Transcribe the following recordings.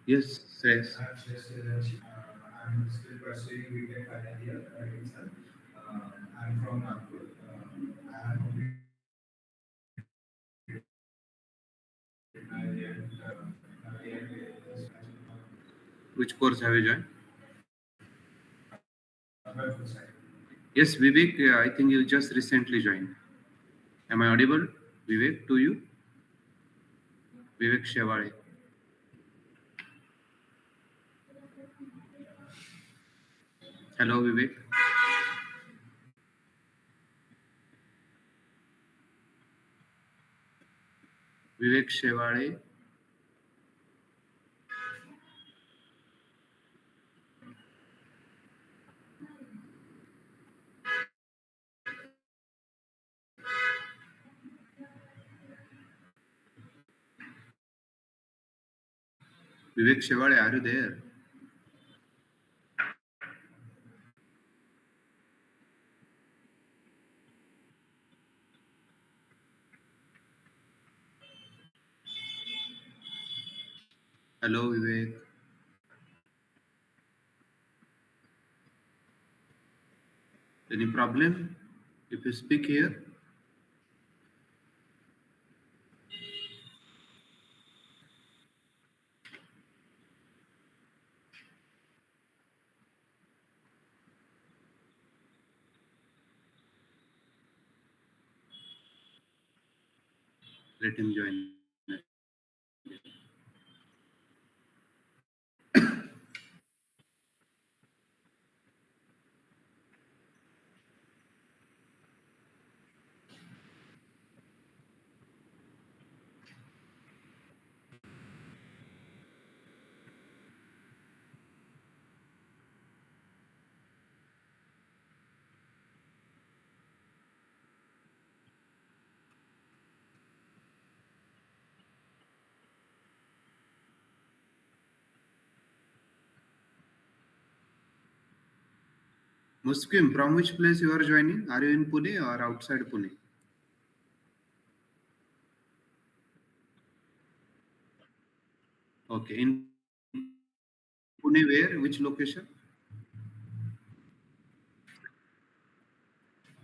Yes, Shreyas. I'm still pursuing BTech final year itself. I'm from Nagpur. I have completed my Which course have you joined? web side. Yes, Vivek, I think you just recently joined. Am I audible, Vivek, to you? Vivek Shevare. Hello, Vivek. Vivek Shevare. Vivek Shevare, are you there? Hello, Vivek. Any problem? If you speak here, let him join again. Muskim, from which place you are joining? Are you in Pune or outside Pune? Okay, in Pune, where? Which location?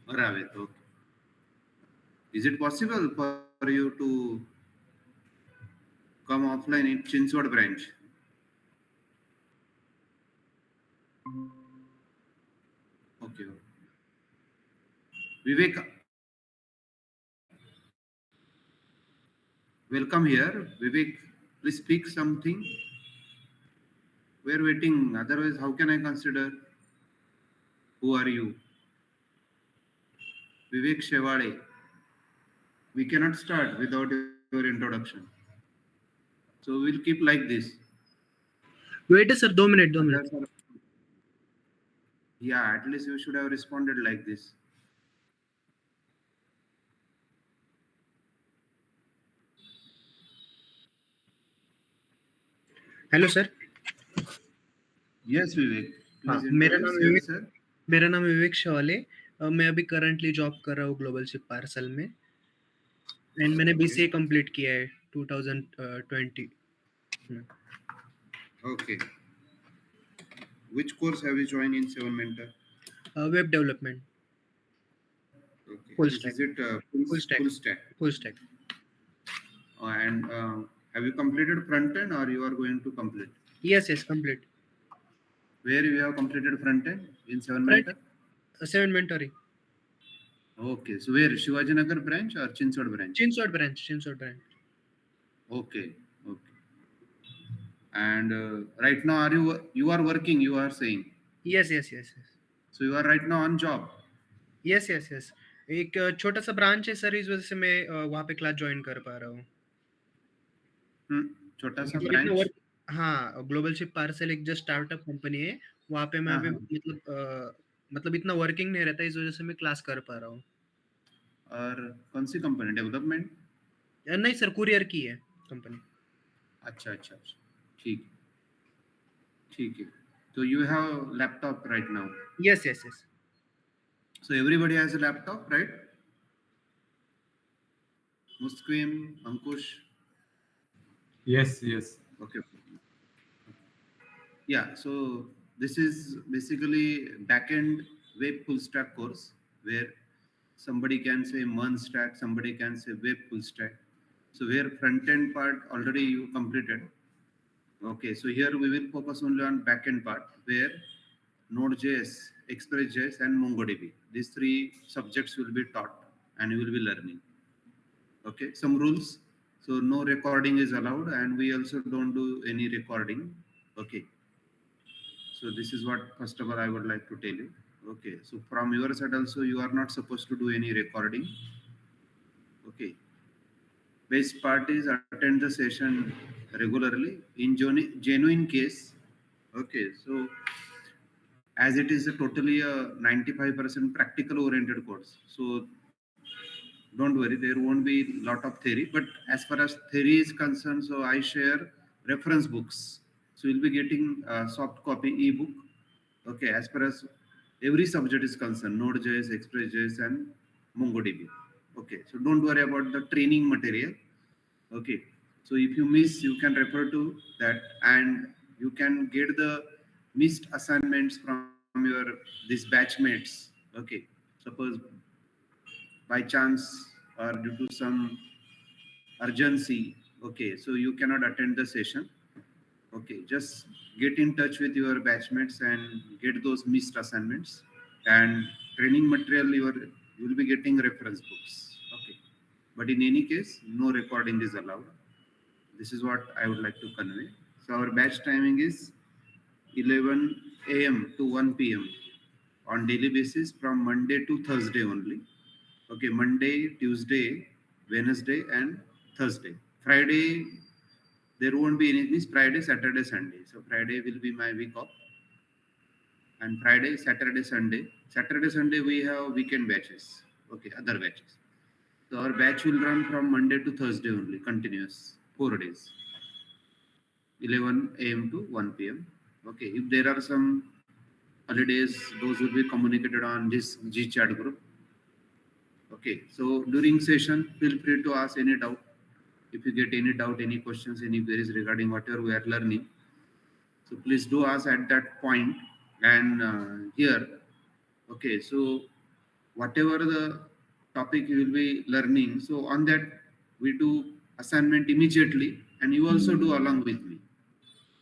Ravet. Okay. Is it possible for you to come offline in Chinswad branch? Okay. Vivek, welcome here. Vivek, please speak something. We're waiting. Otherwise, how can I consider? Who are you? Vivek Shevade. We cannot start without your introduction. So we'll keep like this. Wait है sir 2 minute 2 minute. Others are, yeah, at least you should have responded like this. Hello sir. Yes, Vivek. हाँ, Please मेरा introduce नाम विवेक. yourself. मेरा नाम विवेक शवाले. मैं अभी currently job कर रहा हूँ ग्लोबल शिप पार्सल में. एंड मैंने Okay. बीसीए कंप्लीट किया है 2020 में. Okay. Which course have you joined in Seven Mentor? Web development. Okay. Full Means stack. is it full stack. full stack? Full stack. And have you completed front end or you are going to complete? Yes yes complete. Where you have completed front end in Seven front Mentor? 7 mentoring. Okay. So where Shivaji Nagar branch or Chinswad branch? Chinchwad branch. Chinchwad branch. Okay. Okay. And right now, you are working? You are saying. Yes yes yes yes. So you are right now on job. Yes yes yes. एक छोटा सा branch है sir, इस वजह से मैं वहाँ पे क्लास ज्वाइन कर पा रहा हूँ. Hmm. छोटा सा मतलब इतना branch. वर्क. हाँ, ग्लोबल शिप पार्सल एक जस्ट स्टार्टअप कंपनी है. वहाँ पे मैं हाँ अभी हाँ. मतलब इतना वर्किंग नहीं रहता, इस वजह से मैं क्लास कर पा रहा हूँ. और कौन सी कंपनी? डेवलपमेंट? नहीं सर, कुरियर की है कंपनी. अच्छा अच्छा अच्छा. ठीक ठीक है. So you have laptop right now. Yes yes yes. So everybody has a laptop, right? Muskim, Ankush. Yes, yes. Okay. Yeah, so this is basically backend web full stack course where somebody can say MERN stack, somebody can say web full stack. So where front end part already you completed. Okay, so here we will focus only on backend part where Node.js, Express.js, and MongoDB. These three subjects will be taught and you will be learning. Okay, some rules. So no recording is allowed, and we also don't do any recording. Okay, so this is what first of all I would like to tell you. Okay, so from your side also you are not supposed to do any recording. Okay, best part is attend the session regularly in genuine case. Okay, so as it is a totally a 95% practical oriented course, so don't worry, there won't be lot of theory, but as far as theory is concerned, so I share reference books, so you'll be getting a soft copy ebook. Okay, as far as every subject is concerned, Node.js, Express.js, and MongoDB. Okay, so don't worry about the training material. Okay, so if you miss, you can refer to that, and you can get the missed assignments from your these batchmates. Okay, suppose by chance or due to some urgency, okay, so you cannot attend the session. Okay, just get in touch with your batchmates and get those missed assignments and training material. You will be getting reference books. Okay, but in any case, no recording is allowed. This is what I would like to convey. So our batch timing is 11 a.m. to 1 p.m. on daily basis from Monday to Thursday only. Okay, Monday, Tuesday, Wednesday, and Thursday. Friday, there won't be any. Means Friday, Saturday, Sunday. So Friday will be my week off, and Friday, Saturday, Sunday. Saturday, Sunday we have weekend batches. Okay, other batches. So our batch will run from Monday to Thursday only, continuous 4 days, 11 a.m. to 1 p.m. Okay, if there are some holidays, those will be communicated on this G chat group. Okay, so during session, feel free to ask any doubt. If you get any doubt, any questions, any queries regarding whatever we are learning, so please do ask at that point. And here, okay, so whatever the topic you will be learning, so on that we do assignment immediately, and you also do along with me.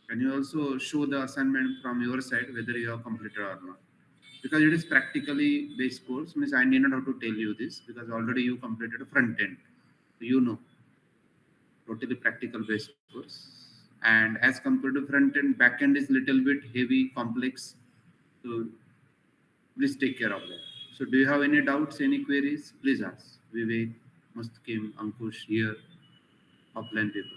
And you also show the assignment from your side whether you have completed or not. Because it is practically based course, means I need not have to tell you this because already you completed a front end. You know, totally practical based course. And as compared to front end, back end is little bit heavy, complex. So please take care of that. So do you have any doubts, any queries? Please ask. Vivek, Mustaqim, Ankush here, offline people.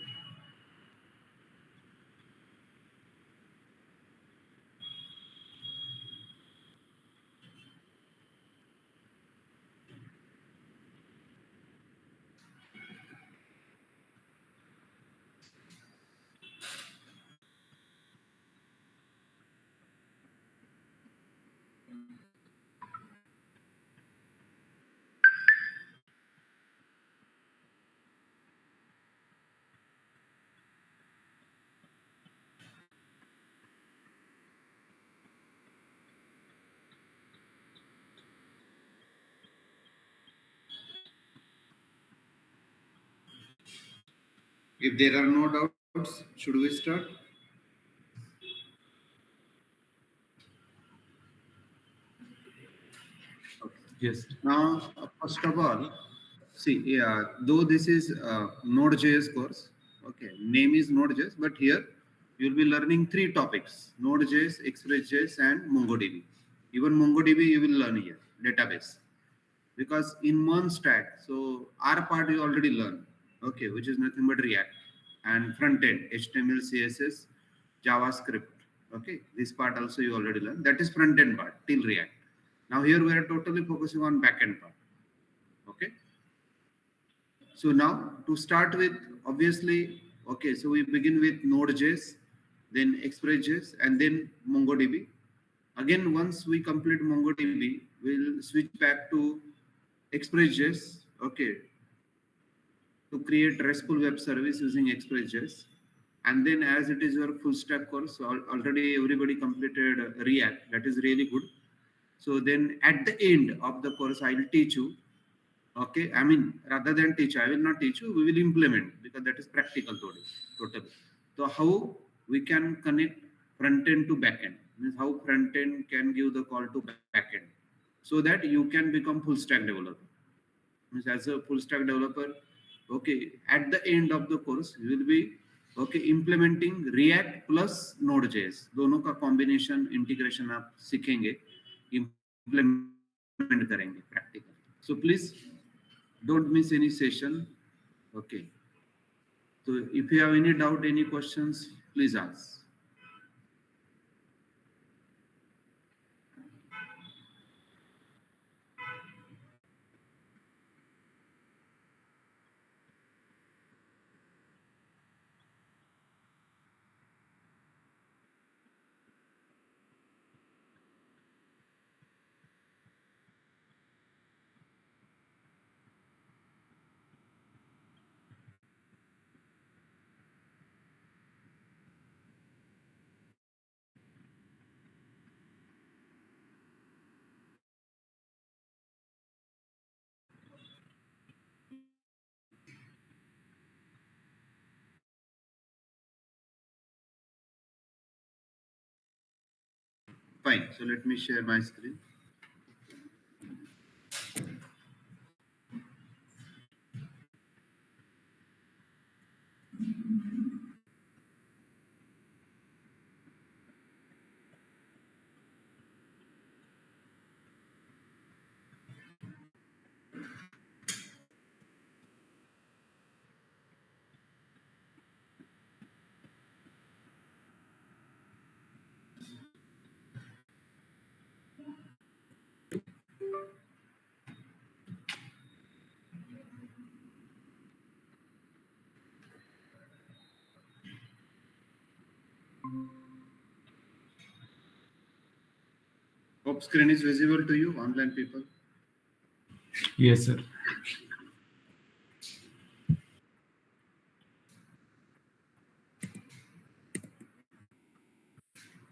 If there are no doubts, should we start? Yes. Now, first of all, see, yeah, though this is Node.js course, okay, name is Node.js, but here you'll be learning three topics: Node.js, Express.js, and MongoDB. Even MongoDB you will learn here, database. Because in MERN stack, so R part you already learn, okay, which is nothing but React and front end, HTML, CSS, JavaScript. Okay, this part also you already learned. That is front end part till React. Now here we are totally focusing on back end part. Okay. So now to start with, obviously, okay, so we begin with Node.js, then Express.js, and then MongoDB. Again, once we complete MongoDB, we'll switch back to Express.js, okay, to create RESTful web service using Express.js. And then as it is your full stack course, already everybody completed React. That is really good. So then at the end of the course, I will teach you. Okay, I mean, rather than teach, I will not teach you. We will implement because that is practical totally. So how we can connect front end to back end, means how front end can give the call to back end, so that you can become full stack developer. Means as a full stack developer, okay, at the end of the course, you will be okay implementing React plus Node.js. दोनों का combination integration आप सीखेंगे, implement करेंगे practical. So please don't miss any session. Okay. So if you have any doubt, any questions, please ask. Fine. So let me share my screen. Hope screen is visible to you, online people. Yes, sir.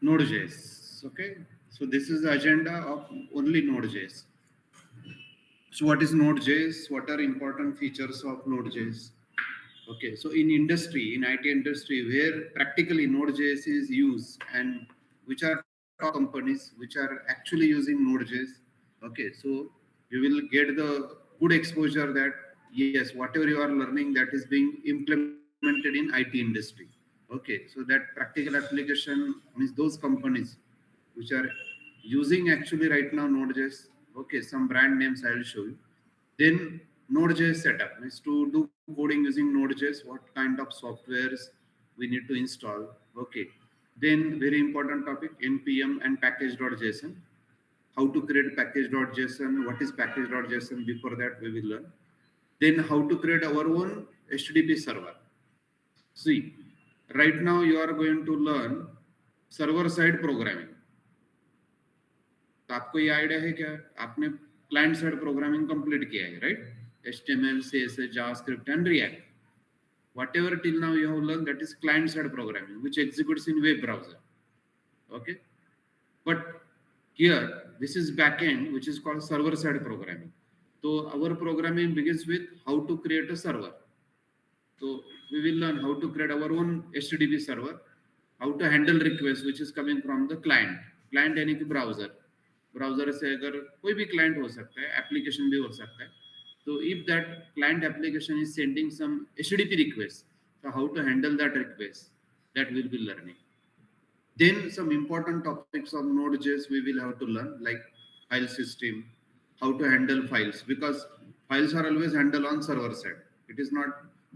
Node.js. Okay. So this is the agenda of only Node.js. So what is Node.js? What are important features of Node.js? Okay, so in industry, in IT industry, where practically Node.js is used, and which are top companies which are actually using Node.js. Okay, so you will get the good exposure that yes, whatever you are learning, that is being implemented in IT industry. Okay, so that practical application means those companies which are using actually right now Node.js. Okay, some brand names I will show you. Then Node.js setup is to do coding using Node.js, what kind of softwares we need to install. Okay. Then very important topic, npm and package.json. How to create package.json, what is package.json, before that we will learn. Then how to create our own HTTP server. See, right now you are going to learn server side programming. तो आपको ये idea है क्या? आपने client side programming complete किया है, right? HTML, CSS, JavaScript, and React. Whatever till now you have learned, that is client side programming, which executes in web browser. Okay, but here this is backend, which is called server side programming. So our programming begins with how to create a server. So we will learn how to create our own HTTP server, how to handle requests which is coming from the client. Client यानी कि browser. Browser से अगर कोई भी client हो सकता है, application भी हो सकता है. So if that client application is sending some HTTP request, so how to handle that request, that we'll be learning. Then some important topics of Node.js we will have to learn, like file system, how to handle files, because files are always handled on server side. It is not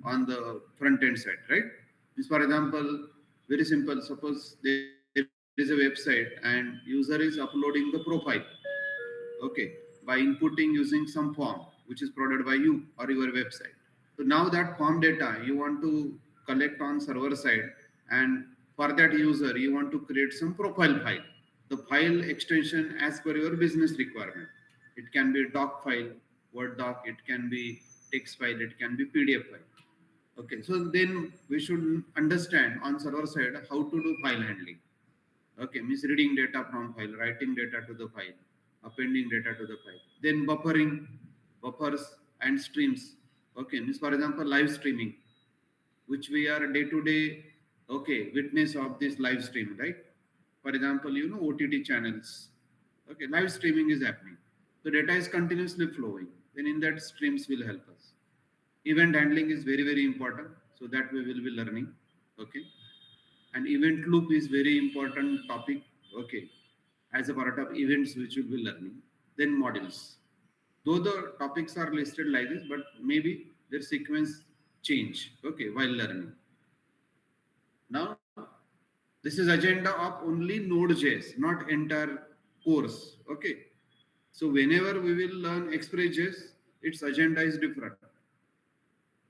on the front end side, right? Means for example, very simple. Suppose there is a website and user is uploading the profile, okay, by inputting using some form which is provided by you or your website. So now that form data you want to collect on server side, and for that user you want to create some profile file. The file extension as per your business requirement. It can be doc file, Word doc, it can be text file, it can be PDF file. Okay, so then we should understand on server side how to do file handling. Okay, means reading data from file, writing data to the file, appending data to the file. Then buffering, buffers and streams. Okay, means for example live streaming, which we are day to day, okay, witness of this live stream, right? For example, OTT channels. Okay, live streaming is happening. The data is continuously flowing. Then in that streams will help us. Event handling is very, very important. So that we will be learning. Okay. And event loop is very important topic. Okay. As a part of events which we'll be learning. Then models. Though the topics are listed like this, but maybe their sequence change. Okay, while learning. Now, this is agenda of only Node.js, not entire course. Okay. So whenever we will learn Express.js, its agenda is different.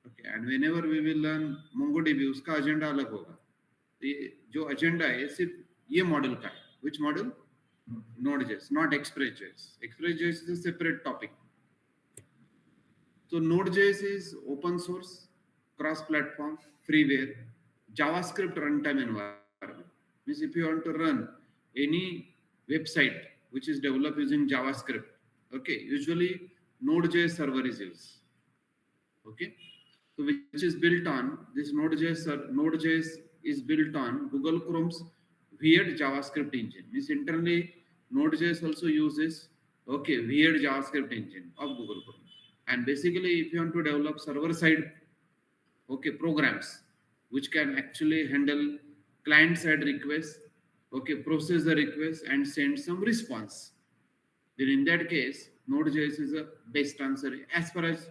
Okay. And whenever we will learn MongoDB, उसका agenda अलग होगा. ये जो agenda है सिर्फ ये model का है. Which model? Node.js, not Express.js. Express.js is a separate topic. So Node.js is open source, cross-platform, freeware, JavaScript runtime environment. Means if you want to run any website which is developed using JavaScript, okay, usually Node.js server is used. Okay, so which is built on this Node.js is built on Google Chrome's weird JavaScript engine. Means internally Node.js also uses weird JavaScript engine of Google Chrome. And basically, if you want to develop server side programs which can actually handle client side requests, process the request and send some response, then in that case Node.js is a best answer as far as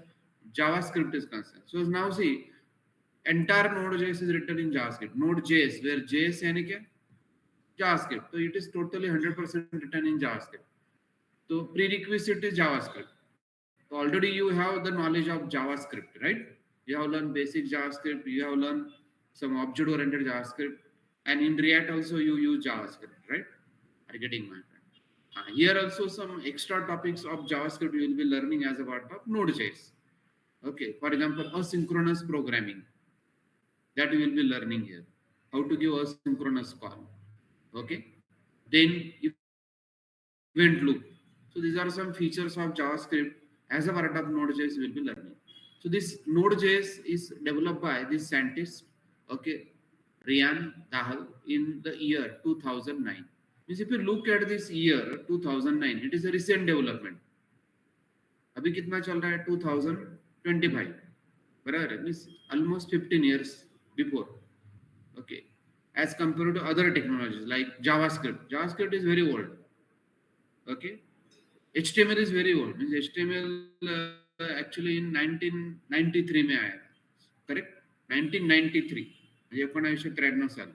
JavaScript is concerned. So now see, entire Node.js is written in JavaScript. Node.js, where JS यानी क्या? JavaScript. So it is totally 100% written in JavaScript. So prerequisite is JavaScript. So already you have the knowledge of JavaScript, right? You have learned basic JavaScript, you have learned some object-oriented JavaScript, and in React also you use JavaScript, right? Are you getting my point? Here also some extra topics of JavaScript you will be learning as a part of Node.js. Okay, for example, asynchronous programming, that we will be learning here. How to give asynchronous call. Okay, then event loop. So these are some features of JavaScript as a part of Node.js we will be learning. So this Node.js is developed by this scientist, okay, Ryan Dahal in the year 2009. Means if you look at this year 2009, it is a recent development. अभी कितना चल रहा है 2025, बराबर है, means almost 15 years before. Okay, as compared to other technologies like JavaScript is very old. Okay, HTML is very old. Means HTML actually in 1993 में आया, correct? 1993, 1993 साल.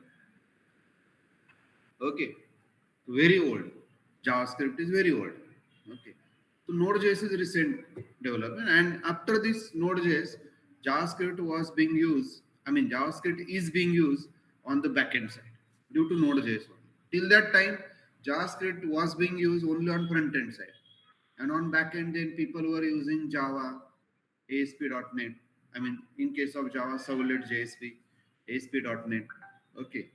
Okay, very old. JavaScript is very old. Okay, so Node.js is recent development, and after this Node.js, JavaScript was being used. I mean, JavaScript is being used on the backend side due to Node.js. Till that time, JavaScript was being used only on front end side, and on backend then people were using Java, ASP.NET. I mean, in case of Java, Servlet JSP, ASP.NET. Okay,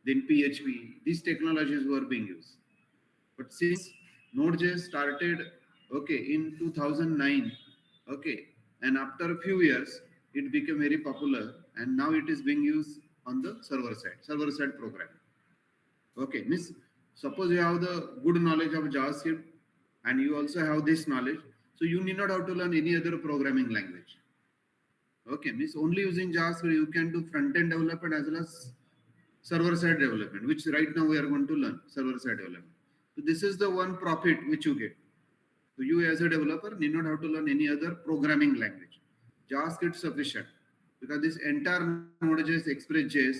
then PHP. These technologies were being used. But since Node.js started, okay, in 2009, okay, and after a few years, it became very popular, and now it is being used on the server side programming. Okay, means suppose you have the good knowledge of JavaScript, and you also have this knowledge, so you need not have to learn any other programming language. Okay, means only using JavaScript you can do front-end development as well as server-side development, which right now we are going to learn server-side development. So this is the one profit which you get. So you as a developer need not have to learn any other programming language. JavaScript sufficient because this entire Node.js, Express.js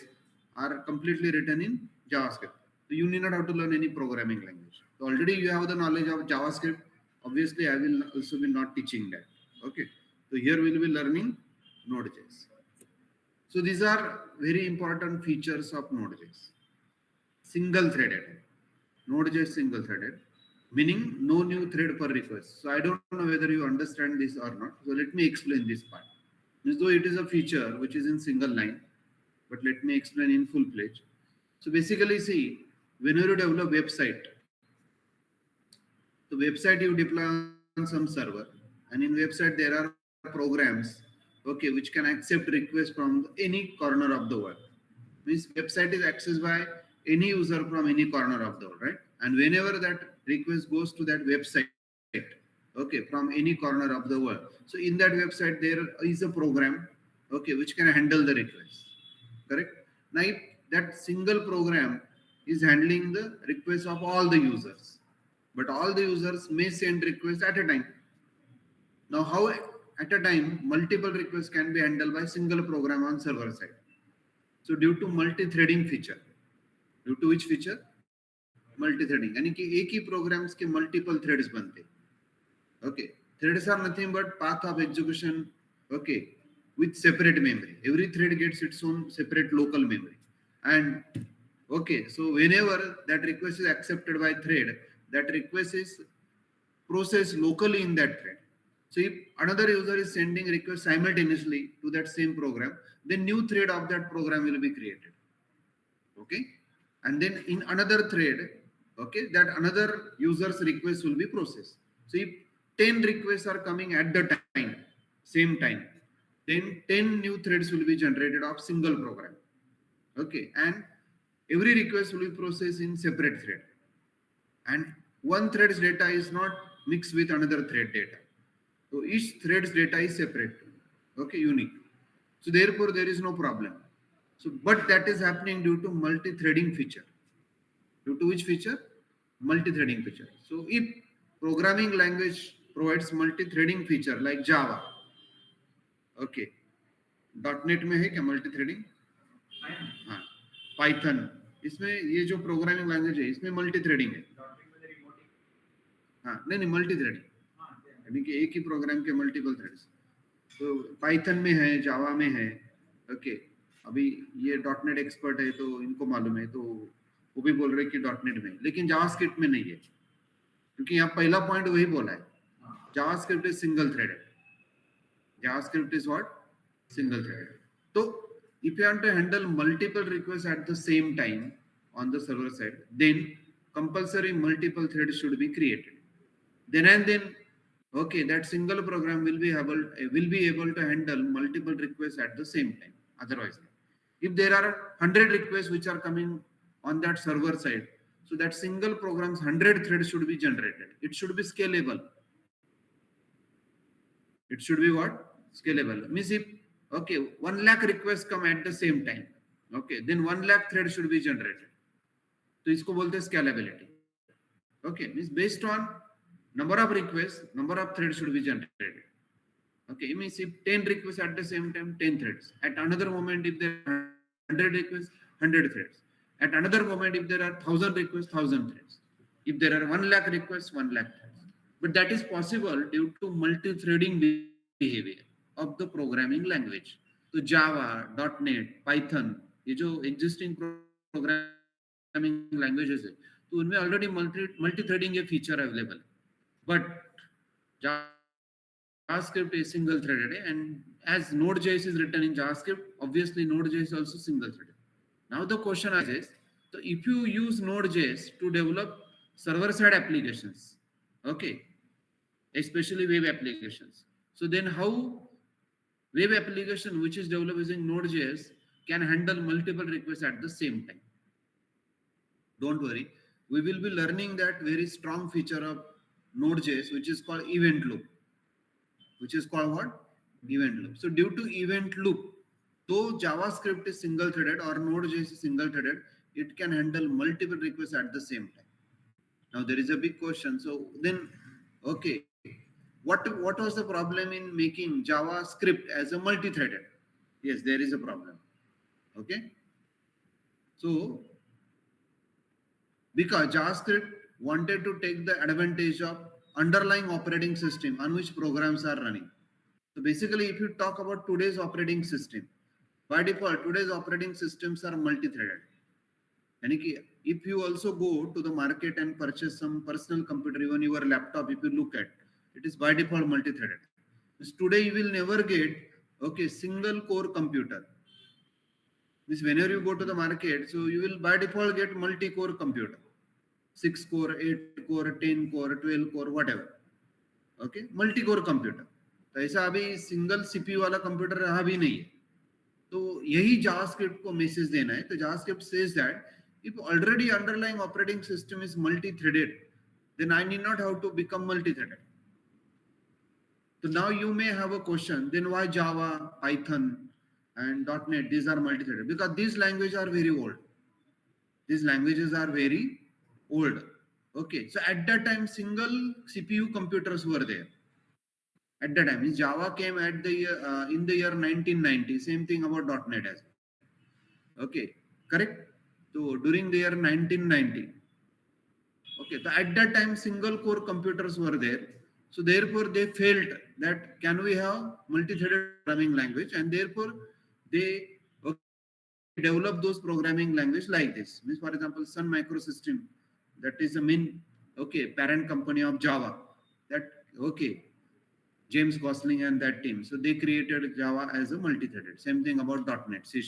are completely written in JavaScript. So you need not have to learn any programming language. So already you have the knowledge of JavaScript. Obviously, I will also be not teaching that. Okay. So here we will be learning Node.js. So these are very important features of Node.js. Single-threaded. Node.js single-threaded, meaning no new thread per request. So I don't know whether you understand this or not. So let me explain this part. As though it is a feature which is in single line, but let me explain in full pledge. So basically, see, whenever you develop website, the website you deploy on some server, and in website there are programs, okay, which can accept requests from any corner of the world. Means website is accessed by any user from any corner of the world, right? And whenever that request goes to that website, okay, from any corner of the world, so in that website there is a program, okay, which can handle the request, correct? Now if that single program is handling the requests of all the users, but all the users may send requests at a time. Now how at a time multiple requests can be handled by single program on server side? So due to multi-threading feature, due to which feature? Multi-threading, यानी कि एक ही programs के multiple threads बनते. Okay, threads are nothing but path of execution. Okay, with separate memory. Every thread gets its own separate local memory. And okay, so whenever that request is accepted by thread, that request is processed locally in that thread. So if another user is sending request simultaneously to that same program, then new thread of that program will be created. Okay, and then in another thread, okay, that another user's request will be processed. So if 10 requests are coming at the time, same time, then 10 new threads will be generated of single program. Okay, and every request will be processed in separate thread, and one thread's data is not mixed with another thread data. So each thread's data is separate, okay, unique. So therefore there is no problem. So but that is happening due to multi-threading feature. Due to which feature? Multi-threading feature. So if programming language provides multi-threading feature like Java, okay, .NET में है क्या multi-threading? हाँ, Python, इसमें ये जो programming language है इसमें multi-threading है. हाँ, नहीं multi-threading, यानी कि एक ही प्रोग्राम के मल्टीपल थ्रेड्स. तो पाइथन में है, जावा में है, ओके. अभी ये डॉटनेट एक्सपर्ट है तो इनको मालूम है, तो वो भी बोल रहे हैं कि डॉटनेट में, लेकिन जावास्क्रिप्ट में नहीं है, क्योंकि यहाँ पहला पॉइंट वही बोला है, JavaScript is single threaded. JavaScript is what? Single threaded. तो if you want to handle multiple requests at the same time on the server side, then compulsory multiple threads should be created. Then and then, okay, that single program will be able to handle multiple requests at the same time. Otherwise, if there are 100 requests which are coming on that server side, so that single program's 100 threads should be generated. It should be scalable. It should be what? Scalable. Means if, okay, 1 lakh requests come at the same time, okay, then 1 lakh threads should be generated. तो इसको बोलते हैं scalability. Okay, means based on number of requests, number of threads should be generated. Okay, it means if 10 requests at the same time, 10 threads. At another moment, if there are 100 requests, 100 threads. At another moment, if there are 1000 requests, 1000 threads. If there are 1 lakh requests, 1 lakh threads. But that is possible due to multi-threading behavior of the programming language. So Java, .NET, Python, ये जो existing programming languages है, तो उनमें already multi-threading ये feature available. But JavaScript is single threaded, and as Node.js is written in JavaScript, obviously Node.js is also single threaded. Now the question is, so if you use Node.js to develop server-side applications, okay, especially web applications, so then how web application which is developed using Node.js can handle multiple requests at the same time? Don't worry, we will be learning that very strong feature of Node.js, which is called event loop. Which is called what? Event loop. So due to event loop, though JavaScript is single threaded or Node.js is single threaded, it can handle multiple requests at the same time. Now there is a big question. So then, okay, what was the problem in making JavaScript as a multi-threaded? Yes, there is a problem. Okay. So because JavaScript wanted to take the advantage of underlying operating system on which programs are running. So basically, if you talk about today's operating system, by default, today's operating systems are multi-threaded. And if you also go to the market and purchase some personal computer, even your laptop, if you look at, it is by default multi-threaded. Because today you will never get Okay, single core computer. This whenever you go to the market, so you will by default get multi-core computer, 6 core, 8 core, 10 core, 12 core, whatever. Okay, multi-core computer. तो ऐसा अभी single CPU वाला computer रहा भी नहीं है. तो यही जावास्क्रिप्ट को मैसेज देना है. तो JavaScript says that if already underlying operating system is multi-threaded, then I need not have to become multi-threaded. So now you may have a question, then why Java, Python, and .NET, these are multi-threaded? Because these languages are very old. These languages are very old. Okay, so at that time, single CPU computers were there. At that time, Java came at the year, in the year 1990. Same thing about .NET as well. Okay, correct? So during the year 1990. Okay, so at that time, single core computers were there. So therefore, they felt that can we have multi-threaded programming language, and therefore they develop those programming language like this. Means, for example, Sun Microsystem, that is the main parent company of Java. That okay, James Gosling and that team. So they created Java as a multi-threaded. Same thing about .NET, C#,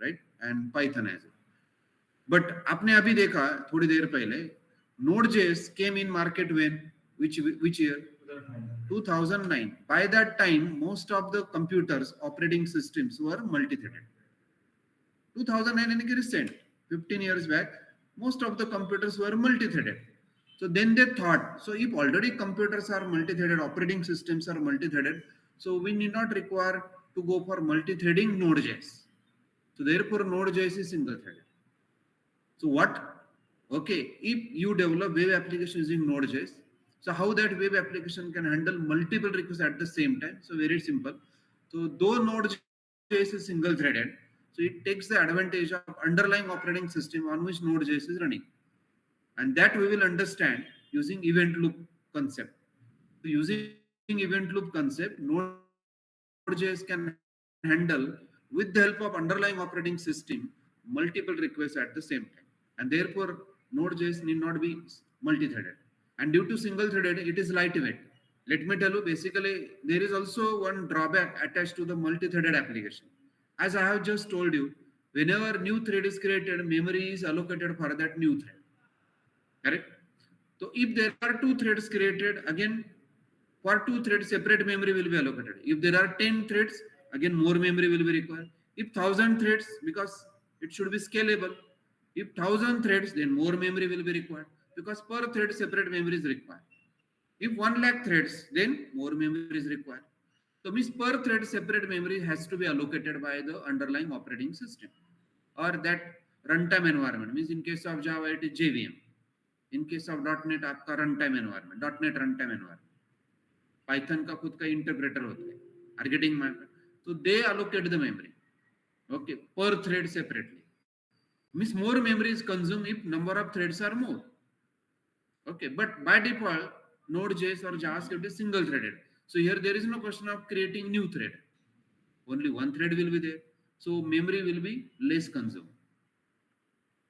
right, and Python as well. But आपने अभी देखा थोड़ी देर पहले Node.js came in market when which year? 2009. By that time, most of the computers operating systems were multi-threaded. 2009 and recent, 15 years back, most of the computers were multi-threaded. So then they thought, so if already computers are multi-threaded, operating systems are multi-threaded, so we need not require to go for multi-threading Node.js. So therefore, Node.js is single-threaded. So what? Okay, if you develop web application using Node.js, so how that web application can handle multiple requests at the same time? So very simple. So though Node.js is single-threaded, so it takes the advantage of underlying operating system on which Node.js is running. And that we will understand using event loop concept. So using event loop concept, Node.js can handle with the help of underlying operating system multiple requests at the same time. And therefore, Node.js need not be multi-threaded. And due to single-threaded, it is lightweight. Let me tell you, basically, there is also one drawback attached to the multi-threaded application. As I have just told you, whenever new thread is created, memory is allocated for that new thread. Correct? So if there are two threads created, again, for two threads, separate memory will be allocated. If there are 10 threads, again, more memory will be required. If 1000 threads, because it should be scalable. If 1000 threads, then more memory will be required, because per thread, separate memory is required. If 1 lakh threads, then more memory is required. So means per thread, separate memory has to be allocated by the underlying operating system or that runtime environment. Means in case of Java, it is JVM. In case of .NET, आपका runtime environment, .NET runtime environment. Python का खुद का interpreter होता है. Are getting my point? So they allocate the memory. Okay, per thread separately. Means more memory is consumed if number of threads are more. Okay, but by default, Node.js or JavaScript is single-threaded. So here there is no question of creating new thread. Only one thread will be there. So memory will be less consumed.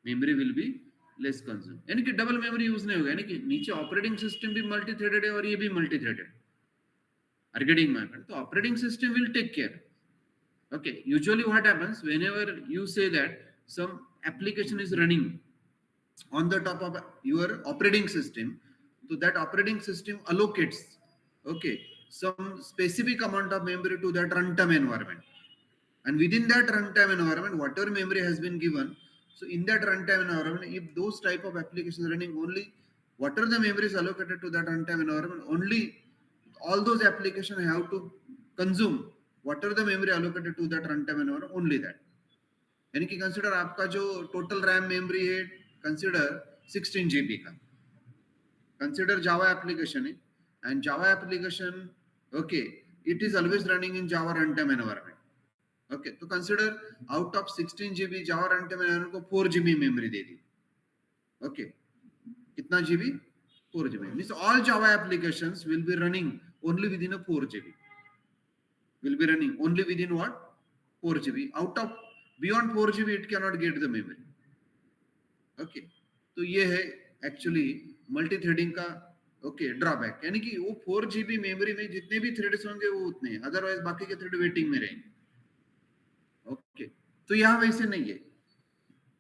Memory will be less consumed. यानी कि double memory use नहीं होगा, यानी कि नीचे operating system भी multi threaded है और ये भी multi threaded. Are getting my point? So operating system will take care. Okay, usually what happens whenever you say that some application is running on the top of your operating system, so that operating system allocates some specific amount of memory to that runtime environment, and within that runtime environment, whatever memory has been given, so in that runtime environment, if those type of applications running, only whatever the memory is allocated to that runtime environment, only all those applications have to consume whatever the memory allocated to that runtime environment, only that. यानी कि consider आपका जो total RAM memory है, consider 16 GB का. Consider Java application है, and Java application it is always running in Java run time environment. Okay, तो consider out of 16 GB Java run time environment को 4 GB मेमोरी दे दी. ओके, कितना GB? 4 GB. Means all Java applications will be running only within a 4 GB. Will be running only within what? 4 GB. Out of beyond 4 GB, it cannot get the memory. Okay. तो ये है actually multi threading का okay drawback, यानी कि वो 4 GB memory में जितने भी थ्रेड्स होंगे वो उतने, अदरवाइज बाकी के थ्रेड वेटिंग में रहेंगे। ओके, तो यहाँ वैसे नहीं है,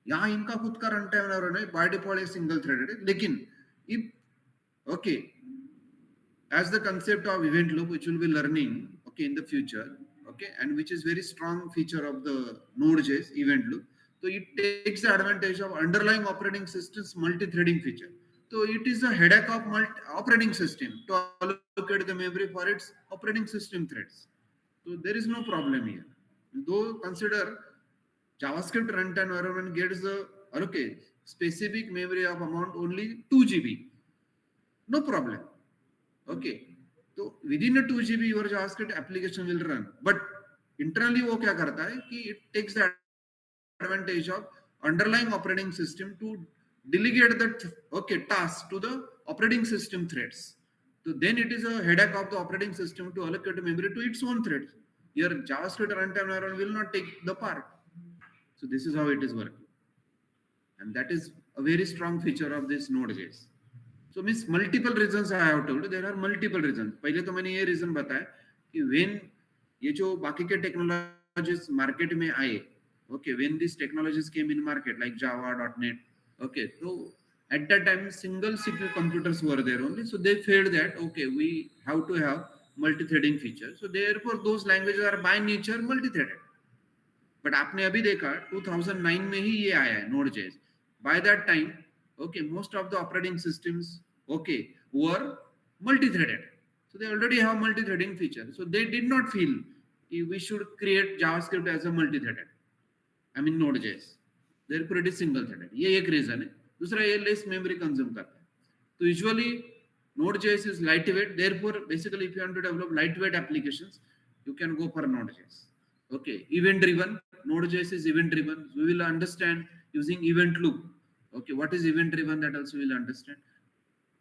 यहाँ इनका खुद का रन टाइम है, बाय डिफॉल्ट सिंगल थ्रेडेड है, लेकिन if okay as the concept of event loop which will be learning okay in the future, okay, and which is very strong feature of the Node.js event loop, so it takes the advantage of underlying operating system's multi-threading feature. So it is a headache of operating system to allocate the memory for its operating system threads. So there is no problem here, though consider JavaScript runtime environment gets the allocate specific memory of amount only 2 GB, no problem. Okay, तो within 2 GB your JavaScript application will run, but internally वो क्या करता है कि it takes the advantage of underlying operating system to delegate that okay task to the operating system threads. So then it is a headache of the operating system to allocate memory to its own threads. Your JavaScript runtime environment will not take the part. So this is how it is working, and that is a very strong feature of this Node.js. So means multiple reasons I have told. There are multiple reasons. पहले तो मैंने ये reason बताया कि when ये जो बाकी के technologies market में आए, okay, when these technologies came in market like Java, .NET, okay, so at that time single CPU computers were there only. So they felt that okay, we have to have multi-threading feature. So therefore those languages are by nature multi-threaded. But आपने अभी देखा 2009 में ही ये आया है Node.js. By that time, okay, most of the operating systems, okay, were multi-threaded. So they already have multi-threading feature. So they did not feel we should create JavaScript as a multi-threaded. I mean Node.js. They're pretty single-threaded. ये एक reason है. दूसरा ये less memory consume करता है. So usually Node.js is lightweight. Therefore, basically, if you want to develop lightweight applications, you can go for Node.js. Okay, event-driven. Node.js is event-driven. We will understand using event loop. Okay, what is event-driven? That also we will understand.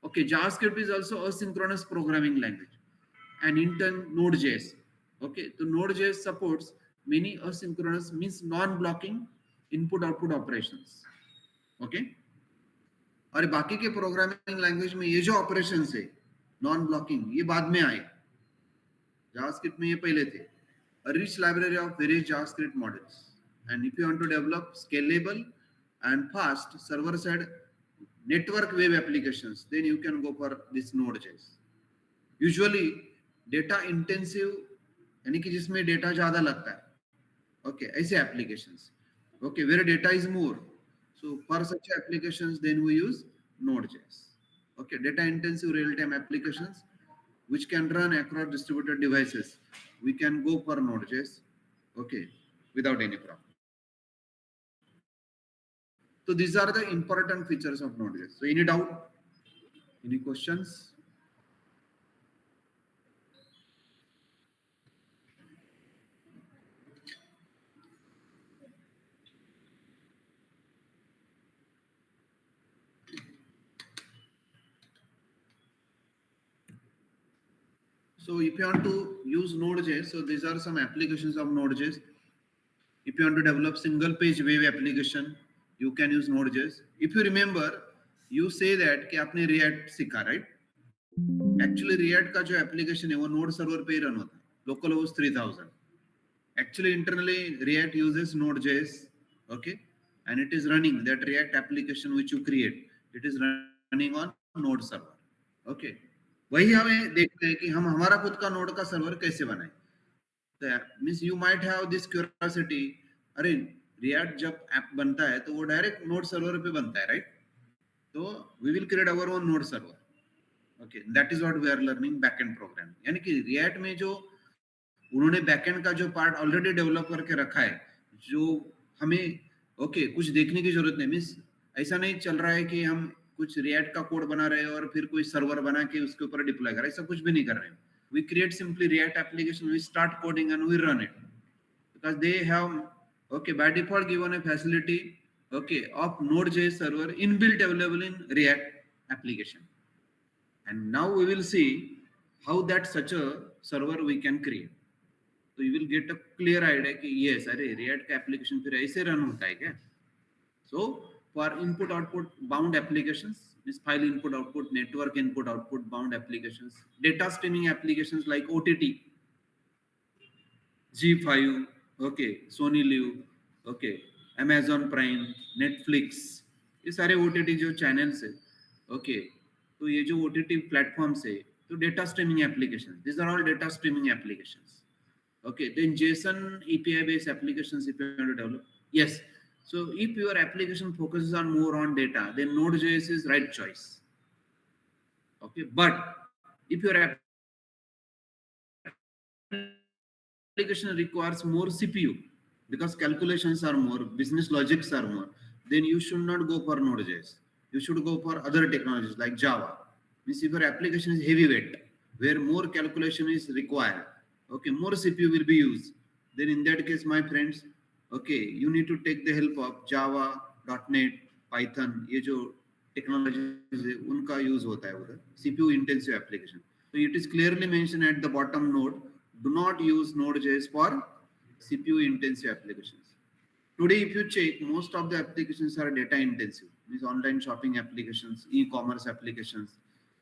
Okay, JavaScript is also asynchronous programming language, and in turn Node.js. Okay, so Node.js supports many asynchronous means non-blocking input-output operations. Okay. और बाकी के programming language में ये जो operations है non blocking ये बाद में आए, जावास्क्रिप्ट में ये पहले थे. A rich library of various JavaScript models, and if you want to develop scalable and fast server-side network web applications, then you can go for this Node.js. Usually data intensive यानी कि जिसमें data ज्यादा लगता है, okay, ऐसे applications, okay, where data is more. So for such applications, then we use Node.js. Okay, data intensive real-time applications which can run across distributed devices, we can go for Node.js, okay, without any problem. So these are the important features of Node.js. So any doubt, any questions? So if you want to use Node.js, so these are some applications of Node.js. If you want to develop single page web application, you can use Node.js. If you remember, you say that कि आपने React सीखा, right? Actually React का जो application है वो Node server पे ही run होता है, localhost 3000. Actually internally React uses Node.js, okay, and it is running that React application which you create. It is running on Node server, okay. वही हमें देखना है कि हम हमारा खुद का नोड का सर्वर कैसे बनाएं. तो means you might have this curiosity, अरे रिएक्ट जब ऐप बनता है तो वो डायरेक्ट नोड सर्वर पे बनता है, राइट? तो we will create our own node server. Okay, that is what we are learning backend programming. यानी कि रिएक्ट में जो उन्होंने बैकएंड का जो पार्ट ऑलरेडी डेवलप करके रखा है, जो हमें ओके कुछ देखने की जरूरत नहीं. मींस ऐसा नहीं चल रहा है कि हम कुछ रिएक्ट का कोड बना रहे हैं और फिर कोई सर्वर बना के उसके ऊपर डिप्लॉय कर रहे हैं, ऐसा कुछ भी नहीं कर रहे हैं. We create simply React application, we start coding and we run it, because they have okay by default given a facility okay of Node.js server inbuilt available in React application. And now we will see how that such a server we can create. So you will get a clear idea कि yes अरे React का application फिर ऐसे run होता है क्या. So for input output bound applications means file input output, network input output, bound applications, data streaming applications like OTT, G5, okay, Sony Live, okay, Amazon Prime, Netflix, ये सारे OTT जो channels है, okay, तो ये जो OTT platforms है, तो data streaming applications, these are all data streaming applications. Okay, then JSON API based applications if you want to develop. Yes. So if your application focuses on more on data, then Node.js is right choice. Okay, but if your application requires more CPU because calculations are more, business logics are more, then you should not go for Node.js. You should go for other technologies like Java. Means if your application is heavyweight, where more calculation is required, okay, more CPU will be used. Then in that case, my friends, okay, you need to take the help of Java, .NET, Python, ये जो technologies है उनका use होता है उधर CPU intensive application. So it is clearly mentioned at the bottom node. Do not use Node.js for CPU intensive applications. Today, if you check, most of the applications are data intensive, means online shopping applications, e-commerce applications,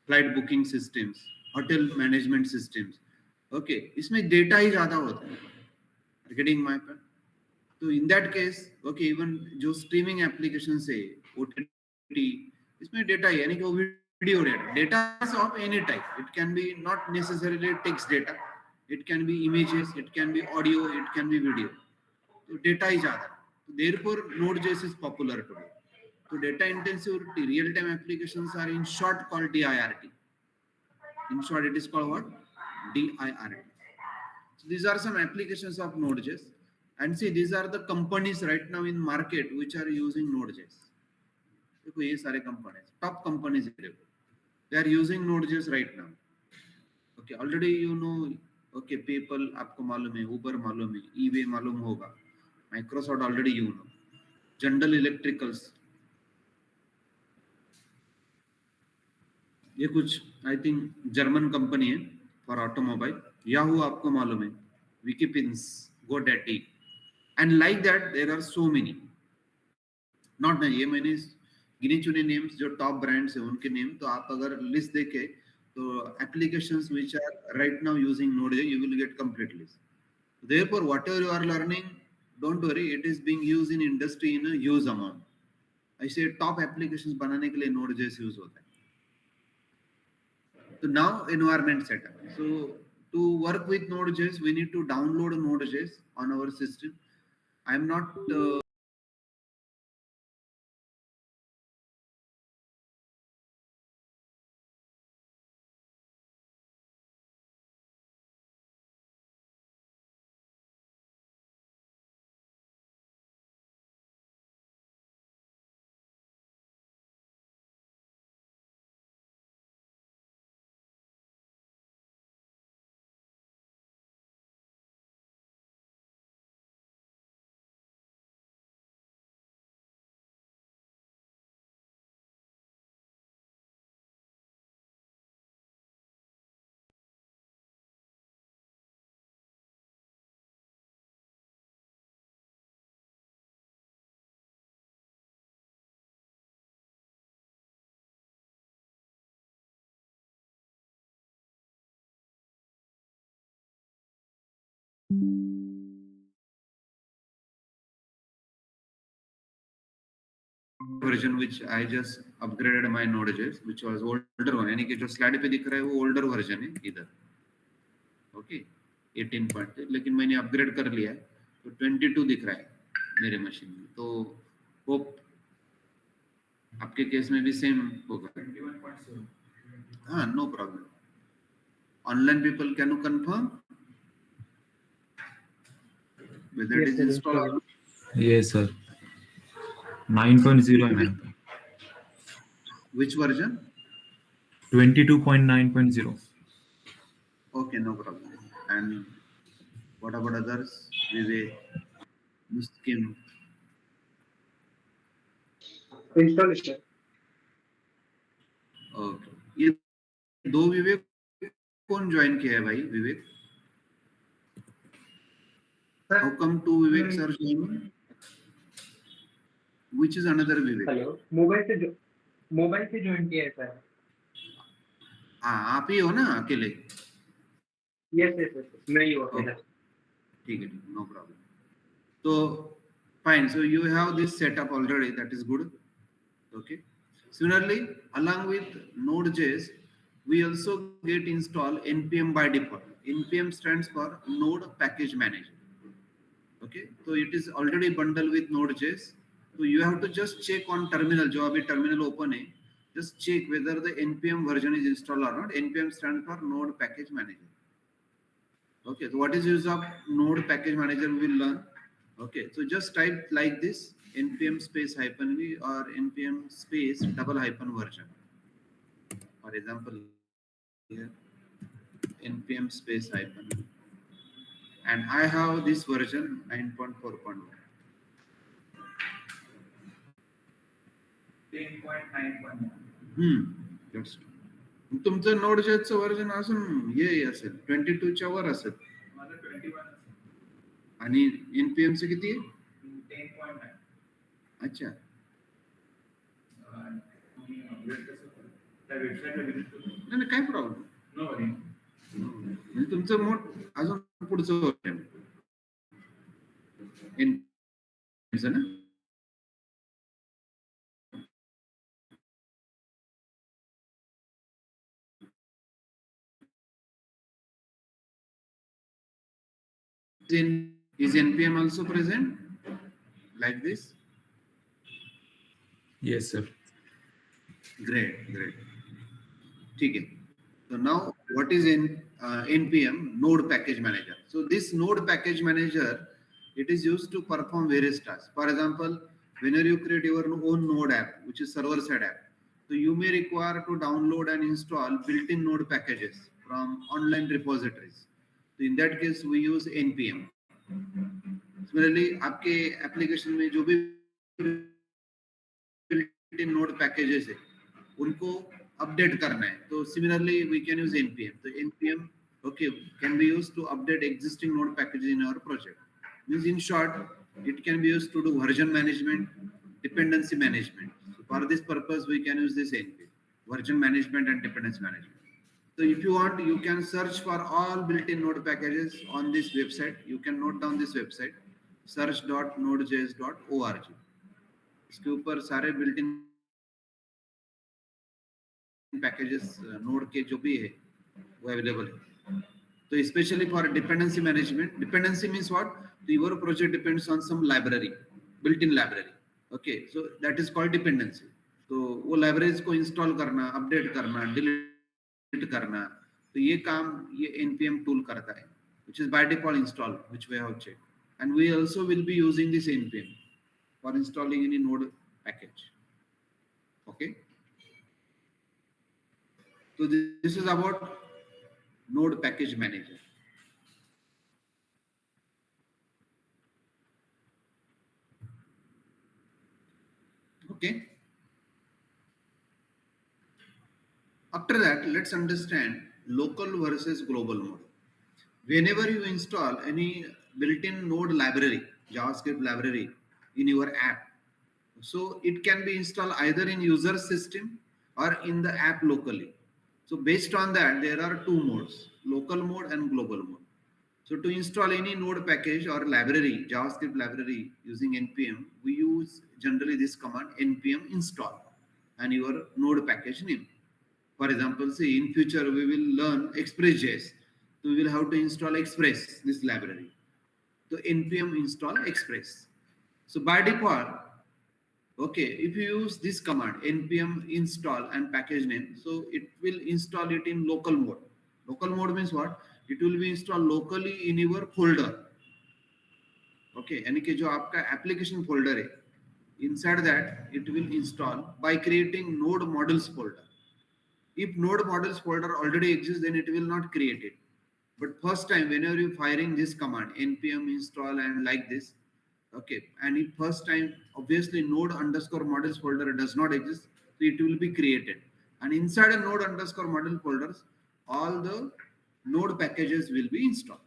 flight booking systems, hotel management systems. Okay, इसमें data ही ज़्यादा होता है. Are getting my point? तो in that case okay even जो streaming application है OTT इसमें data है यानी कि वो video data of any type it can be not necessarily text data it can be images it can be audio it can be video तो data ही ज़्यादा है तो therefore Node JS is popular today तो data intensive real time applications are in short called DIRT in short it is called what DIRT. So these are some applications of Node.js. And see, these are the companies right now in market which are using Node.js. देखो ये सारे companies, top companies है देखो. They are using Node.js right now. Okay, already you know. Okay, PayPal आपको मालूम है, Uber मालूम है, eBay मालूम होगा, Microsoft already you know, General Electricals. ये कुछ आई थिंक जर्मन कंपनी है फॉर ऑटोमोबाइल. याहू आपको मालूम है, विकीपिंस, GoDaddy and like that there are so many. Not मैं ये मैंने गिने चुने नेम्स जो टॉप ब्रांड्स है उनके नेम. तो आप अगर लिस्ट देखें तो applications which are right now using Node.js you will get complete list. Therefore whatever you are learning, don't worry, it is being used in industry in a huge amount. ऐसे top applications बनाने के लिए Node.js use होता है. So now environment setup. So to work with Node.js, we need to download Node.js on our system. I'm not version which I just upgraded my Node.js, which was older one. यानी कि जो slide पे दिख रहा है वो older version है इधर. Okay, 18 पॉइंट, लेकिन मैंने अपग्रेड कर लिया है तो 22 दिख रहा है मेरे मशीन में. तो होप आपके केस में भी सेम होगा. 21.0. हाँ, no problem. Online people, can you confirm whether it Yes, is sir, installed or not? Yes, sir. 9.0 है मेरा पे. Which version? 22.9.0. Okay, no problem. And what about others? Vivek, Muskim. installation. Okay. ये दो विवेक कौन join किया है भाई? विवेक, how come two Viveks are joining? Which is another Vivek? Hello, mobile से मोबाइल से ज्वाइन किया है सर। हाँ, आप ही हो ना अकेले? यस यस यस, मैं ही हूँ अकेला। ठीक है, no problem. So fine. So you have this setup already. That is good. Okay. Similarly, along with Node.js, we also get install npm by default. npm stands for Node Package Manager. Okay. So it is already bundled with Node.js. So you have to just check on terminal. जो अभी terminal open है, just check whether the npm version is installed or not. npm stands for Node Package Manager. Okay, so what is use of Node Package Manager we will learn. Okay, so just type like this npm space hyphen v or npm space double hyphen version. For example, here npm space hyphen v. And I have this version 9.4.1. 10.9.1. That's तुमचं node जेचं version असून हे असेल 22 च्या वर असेल. माझं 21 असेल. आणि npm चं किती आहे? 10.9. अच्छा. तुम्ही अपडेट कसं करू? त्या वेबसाईटला विजिट करू. नाही काय प्रॉब्लेम. No worry. म्हणजे तुमचं मोठ अजून पुढचं वर्जन ना. Is npm also present like this? Yes, sir. Great. ठीक है. So now what is npm Node Package Manager? So this Node Package Manager, it is used to perform various tasks. For example, whenever you create your own Node app, which is server side app, so you may require to download and install built-in Node packages from online repositories. So in that case, we use npm. Similarly, आपके application में जो भी built-in Node packages है, उनको update करना है, तो similarly we can use npm. So npm, okay, can be used to update existing Node packages in our project. Means in short, it can be used to do version management, dependency management. So for this purpose, we can use this npm, version management and dependency management. So if you want, you can search for all built-in Node packages on this website. You can note down this website, search.nodejs.org. इसके ऊपर सारे built-in packages Node के जो भी है वो available है. So especially for dependency management, dependency means what? So your project depends on some library, built-in library. Okay, so that is called dependency. तो वो libraries को install करना, update करना, delete करना, तो ये काम ये npm tool करता है, which is by default install, which we have checked. And we also will be using this npm for installing any Node package. Okay. So this is about Node Package Manager. Okay. After that, let's understand local versus global mode. Whenever you install any built-in Node library, JavaScript library in your app, so it can be installed either in user system or in the app locally. So based on that, there are two modes, local mode and global mode. So to install any Node package or library, JavaScript library using npm, we use generally this command npm install and your Node package name. For example, see in future we will learn Express.js. So we will have to install Express, this library. So npm install Express. So by default, okay, if you use this command npm install and package name, so it will install it in local mode. Local mode means what? It will be installed locally in your folder. Okay, यानी कि जो आपका application folder है, inside that it will install by creating node models folder. If node models folder already exists, then it will not create it. But first time, whenever you firing this command npm install and like this, okay, and if first time obviously node underscore models folder does not exist, so it will be created. And inside a node underscore model folders, all the node packages will be installed.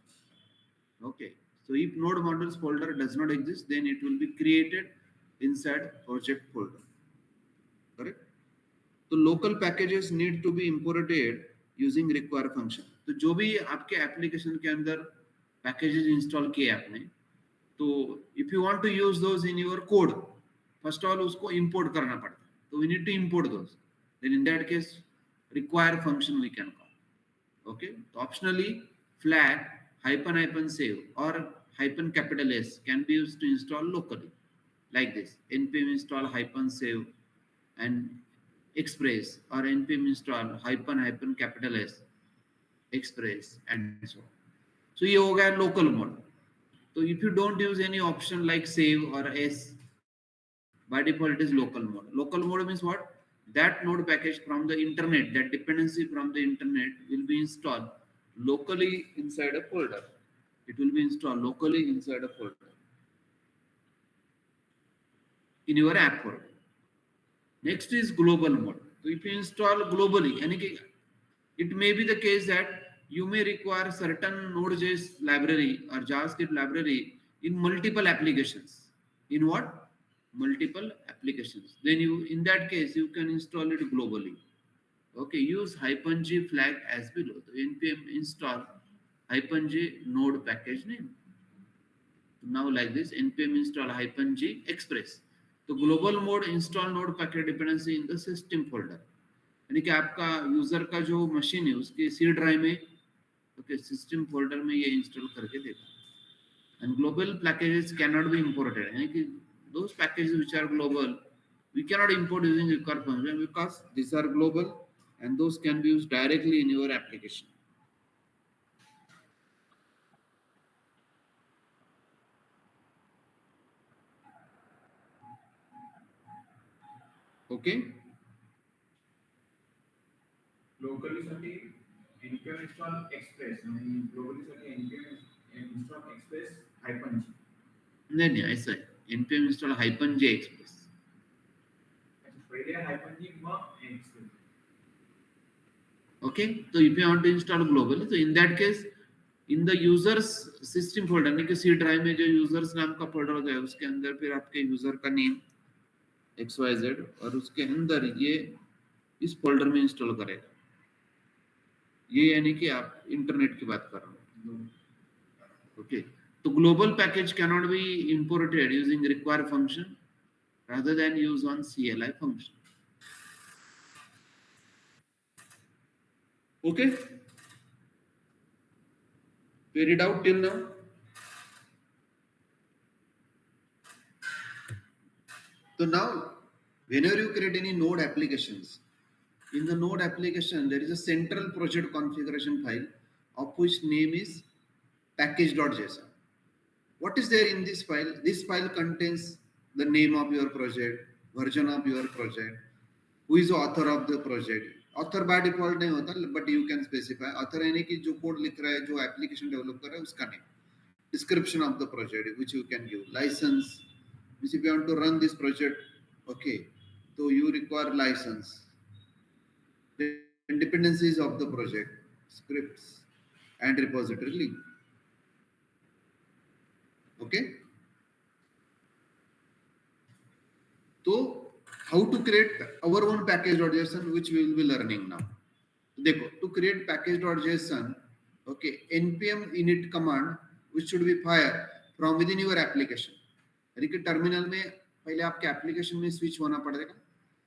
Okay, so if node models folder does not exist, then it will be created inside project folder. Correct? तो local packages need to be imported using require function. तो जो भी आपके application के अंदर packages install किए आपने, तो if you want to use those in your code, first of all उसको इंपोर्ट करना पड़ता है, तो we need to import those, then in that case require function we can call. Okay, तो optionally flag hyphen save or hyphen capital S can be used to install locally, like this: npm install hyphen save and express, or npm install hyphen capital S express, and so on. So ये हो गया local mode. So if you don't use any option like save or S, by default it is local mode. Local mode means what? That node package from the internet, that dependency from the internet will be installed locally inside a folder. It will be installed locally inside a folder in your app folder. Next is global mode. So if you install globally, it may be the case that you may require certain Node.js library or JavaScript library in multiple applications. In what? Multiple applications. Then you, in that case, you can install it globally. Okay, use -g flag as below. So npm install -g node package name. So now like this, npm install -g express. तो global mode install node packet dependency in the system folder, यानी कि आपका user का जो machine है उसके C drive में, okay, system folder में ये इंस्टॉल करके देगा। And global packages can not be imported, यानी कि those packages which are global we cannot import using require function because these are global and those can be used directly in your application. Okay, Locally साठी npm install express आणि globally साठी npm install express hyphen g. नहीं ऐसा है, npm install -j express. पहिले hyphen g mug express. Okay, so if you want to install globally, so in that case in the users system folder, यानी कि सी drive में जो users नाम का फोल्डर होता है उसके अंदर फिर आपके यूजर का नेम XYZ और उसके अंदर ये इस फोल्डर में इंस्टॉल करेगा। ये यानी कि आप इंटरनेट की बात कर रहे हो। ओके, तो global package cannot be imported using require function rather than use on CLI function. Okay, very doubt till now? So now whenever you create any node applications, in the node application there is a central project configuration file of which name is package.json. What is there in this file? This file contains the name of your project, version of your project, who is the author of the project. Author by default नहीं होता, but you can specify. Author यानी कि जो code लिख रहा है, जो application develop कर रहा है, उसका name. Description of the project which you can give. License, which if you want to run this project, okay, so you require license. The dependencies of the project, scripts, and repository link. Okay. So how to create our own package.json, which we will be learning now. देखो, to create package.json, okay, npm init command which should be fired from within your application, यानी कि terminal में पहले आपके application में switch होना पड़ेगा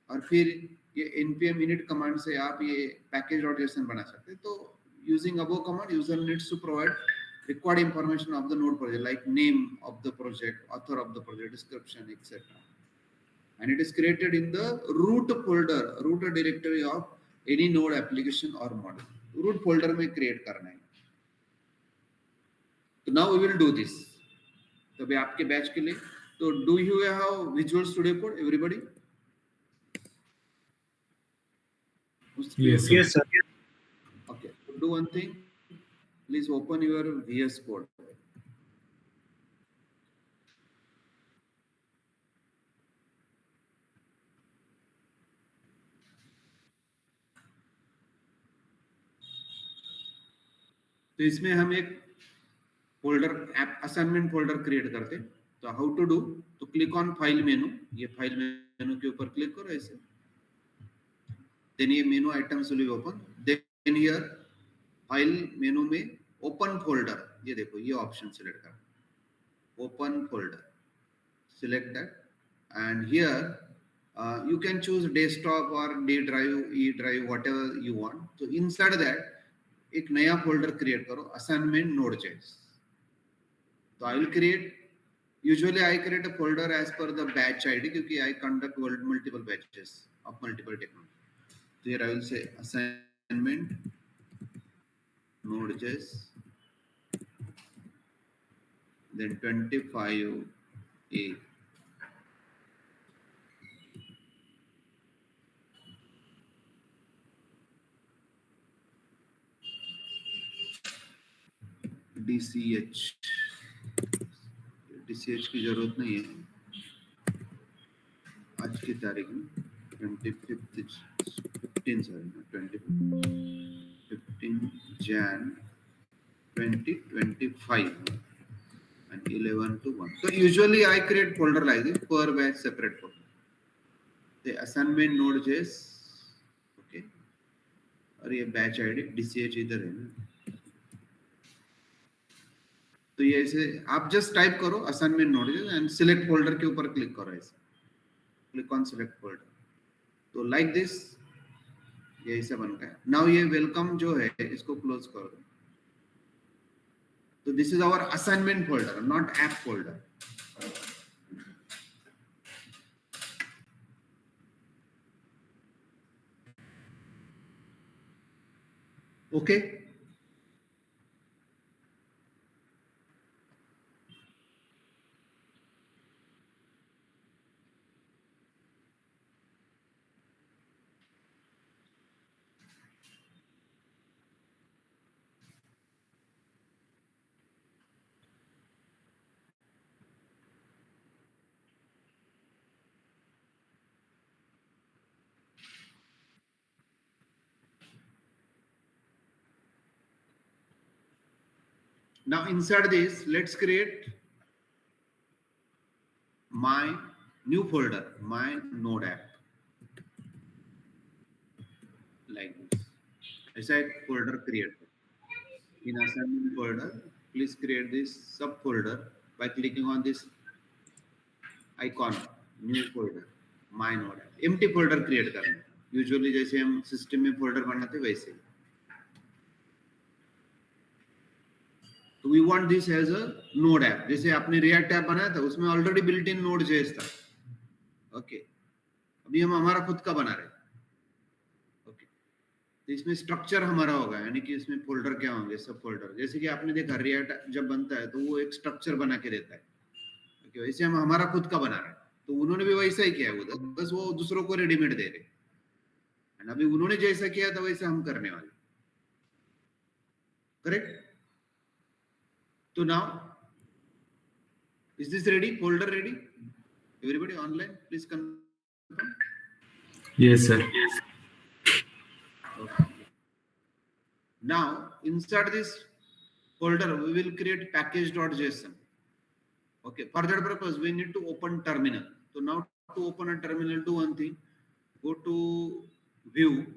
और फिर ये npm init कमांड से आप ये package.json बना सकते हैं। तो using above command, user needs to provide required information of the node project like name of the project, author of the project, description, etc. And it is created in the root folder, root directory of any node application or module. Root folder में create करना है। तो now we will do this. तो अभी आपके batch के लिए, तो do you have Visual Studio Code, everybody? Yes, sir. Yes, sir. Okay, so do one thing. Please open your VS Code. तो इसमें हम एक folder app assignment folder create करते हैं। तो हाउ टू डू, तो क्लिक ऑन फाइल मेनू, ये file menu के ऊपर क्लिक करो ऐसे, then ये menu items will be open. Then here file menu में open folder, ये देखो ये option select कर, open folder, select that, and here you can choose desktop or D drive, E drive, whatever you want. So inside that एक नया folder create करो, assignment node.js. So I will create, usually I create a folder as per the batch ID क्योंकि I conduct multiple batches of multiple technology. So here I will say assignment node.js, then 25A. DCH, DCH की जरूरत नहीं है आज की तारीख में 15 Jan 2025 and 11 to 1. So usually I create folder like this, per batch separate folder. The assignment node.js, okay, और ये batch ID DCH इधर है ना. तो ये ऐसे आप जस्ट टाइप करो assignment node.js and select folder के ऊपर क्लिक करो ऐसे, click on select folder. तो like this ये ऐसा बन गया. Now ये welcome जो है इसको close करो. So this is our assignment folder, not app folder. Okay. Now inside this, let's create my new folder, my node app. Like this. I said folder create. In assignment folder, please create this subfolder by clicking on this icon, new folder, my node app. Empty folder create करना. Usually जैसे हम system में folder बनाते वैसे. So we want this as a node app. जैसे आपने React app बनाया था उसमें already built in node.js था. Okay. अभी हम हमारा खुद का बना रहे हैं. Okay. तो इसमें स्ट्रक्चर हमारा होगा, यानी कि इसमें फोल्डर क्या होंगे, सब फोल्डर. जैसे कि आपने देखा रिएक्ट जब बनता है तो वो एक स्ट्रक्चर बना के देता है. Okay. वैसे हम हमारा खुद का बना रहे हैं. तो उन्होंने भी वैसा ही किया है उधर, बस वो दूसरों को रेडीमेड दे रहे हैं. अभी उन्होंने जैसा किया था वैसे हम करने वाले. Correct. So now, is this ready? Folder ready? Everybody online, please confirm. Yes, sir. Okay. Now, inside this folder, we will create package.json. Okay. For that purpose, we need to open terminal. So now, to open a terminal, do one thing. Go to view.